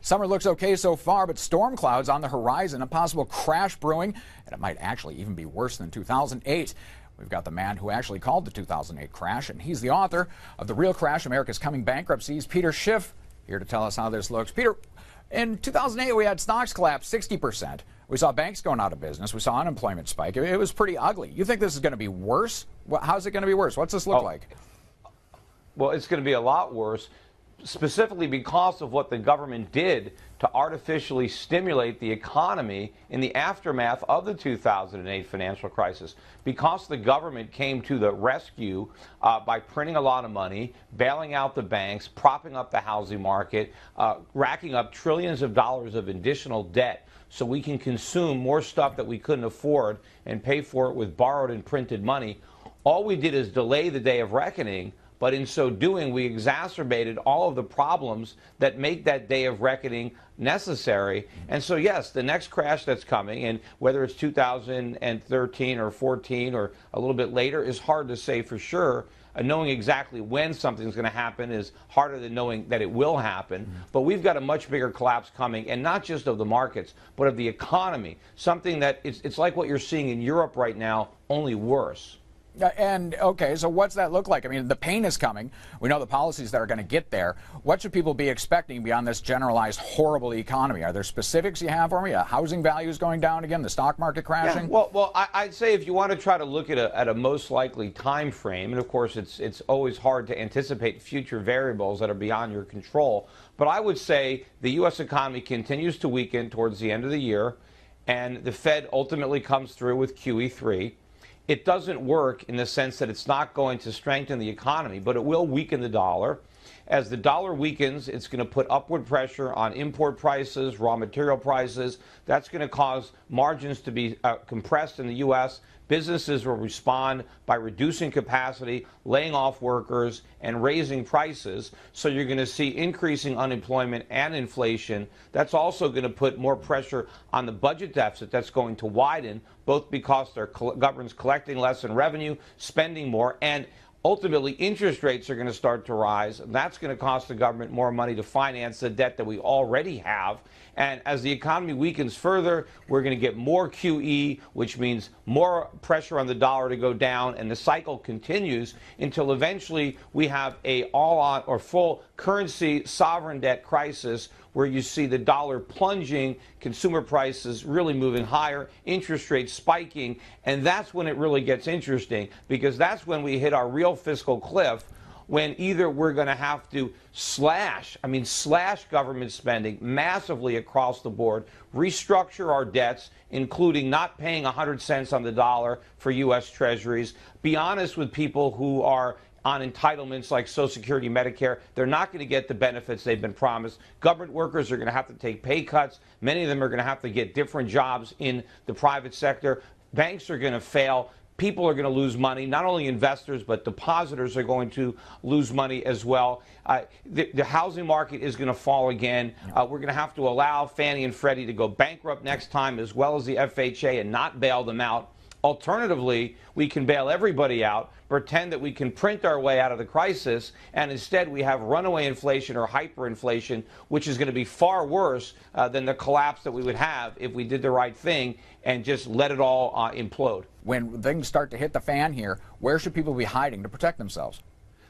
Summer looks okay so far, but storm clouds on the horizon, a possible crash brewing, and it might actually even be worse than 2008. We've got the man who actually called the 2008 crash, and he's the author of The Real Crash, America's Coming Bankruptcy. He's Peter Schiff, here to tell us how this looks. Peter, in 2008, we had stocks collapse 60%. We saw banks going out of business. We saw unemployment spike. It was pretty ugly. You think this is going to be worse? How's it going to be worse? What's this look like? Well, it's going to be a lot worse, specifically because of what the government did to artificially stimulate the economy in the aftermath of the 2008 financial crisis. Because the government came to the rescue by printing a lot of money, bailing out the banks, propping up the housing market, racking up trillions of dollars of additional debt so we can consume more stuff that we couldn't afford and pay for it with borrowed and printed money. All we did is delay the day of reckoning. But in so doing, we exacerbated all of the problems that make that day of reckoning necessary. And so, yes, the next crash that's coming, and whether it's 2013 or 14 or a little bit later, is hard to say for sure. Knowing exactly when something's going to happen is harder than knowing that it will happen. But we've got a much bigger collapse coming, and not just of the markets, but of the economy. Something that it's like what you're seeing in Europe right now, only worse. And, okay, so what's that look like? I mean, the pain is coming. We know the policies that are going to get there. What should people be expecting beyond this generalized horrible economy? Are there specifics you have for me? Housing values going down again? The stock market crashing? Yeah, well, I'd say if you want to try to look at a most likely time frame, and of course it's always hard to anticipate future variables that are beyond your control, but I would say the U.S. economy continues to weaken towards the end of the year, and the Fed ultimately comes through with QE3. It doesn't work in the sense that it's not going to strengthen the economy, but it will weaken the dollar. As the dollar weakens, it's going to put upward pressure on import prices, raw material prices. That's going to cause margins to be compressed in the U.S. Businesses will respond by reducing capacity, laying off workers, and raising prices. So you're going to see increasing unemployment and inflation. That's also going to put more pressure on the budget deficit that's going to widen, both because their government's collecting less in revenue, spending more, and ultimately interest rates are going to start to rise. That's going to cost the government more money to finance the debt that we already have. And as the economy weakens further, we're going to get more QE, which means more pressure on the dollar to go down, and the cycle continues until eventually we have a all-on or full currency sovereign debt crisis where you see the dollar plunging, consumer prices really moving higher, interest rates spiking, and that's when it really gets interesting, because that's when we hit our real fiscal cliff, when either we're going to have to slash government spending massively across the board, restructure our debts, including not paying 100 cents on the dollar for U.S. Treasuries, be honest with people who are on entitlements like Social Security, Medicare. They're not going to get the benefits they've been promised. Government workers are going to have to take pay cuts. Many of them are going to have to get different jobs in the private sector. Banks are going to fail. People are going to lose money. Not only investors, but depositors are going to lose money as well. The housing market is going to fall again. We're going to have to allow Fannie and Freddie to go bankrupt next time, as well as the FHA, and not bail them out. Alternatively, we can bail everybody out, pretend that we can print our way out of the crisis, and instead we have runaway inflation or hyperinflation, which is going to be far worse than the collapse that we would have if we did the right thing and just let it all implode. When things start to hit the fan here, where should people be hiding to protect themselves?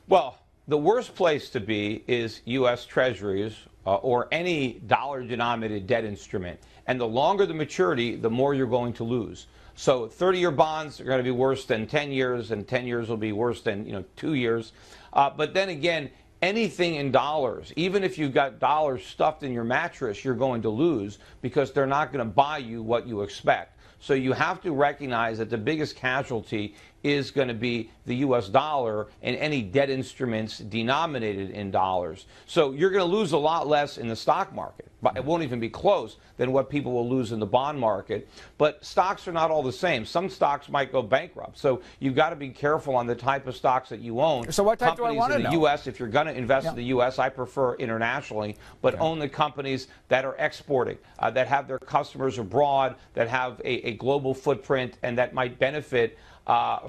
Well, the worst place to be is U.S. Treasuries or any dollar-denominated debt instrument. And the longer the maturity, the more you're going to lose. So 30-year bonds are going to be worse than 10 years, and 10 years will be worse than 2 years. But then again, anything in dollars, even if you've got dollars stuffed in your mattress, you're going to lose because they're not going to buy you what you expect. So you have to recognize that the biggest casualty is going to be the U.S. dollar and any debt instruments denominated in dollars. So you're going to lose a lot less in the stock market, but it won't even be close than what people will lose in the bond market. But stocks are not all the same. Some stocks might go bankrupt. So you've got to be careful on the type of stocks that you own. So what type do I want to know? In the U.S., if you're going to invest in the U.S., I prefer internationally, but own the companies that are exporting, that have their customers abroad, that have a global footprint, and that might benefit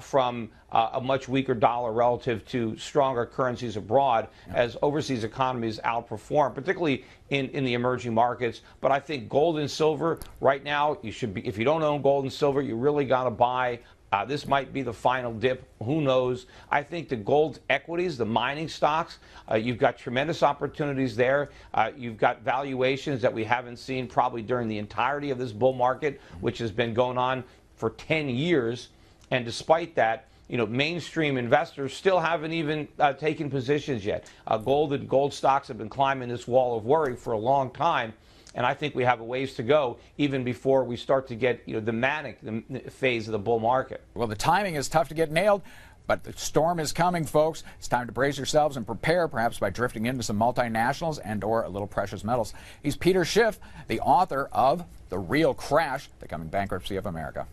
from a much weaker dollar relative to stronger currencies abroad as overseas economies outperform, particularly in the emerging markets. But I think gold and silver right now, you should be, if you don't own gold and silver, you really got to buy. This might be the final dip. Who knows? I think the gold equities, the mining stocks, you've got tremendous opportunities there. You've got valuations that we haven't seen probably during the entirety of this bull market, which has been going on for 10 years. And despite that, mainstream investors still haven't even taken positions yet. Gold and gold stocks have been climbing this wall of worry for a long time. And I think we have a ways to go even before we start to get the manic phase of the bull market. Well, the timing is tough to get nailed, but the storm is coming, folks. It's time to brace yourselves and prepare, perhaps by drifting into some multinationals and or a little precious metals. He's Peter Schiff, the author of The Real Crash, The Coming Bankruptcy of America.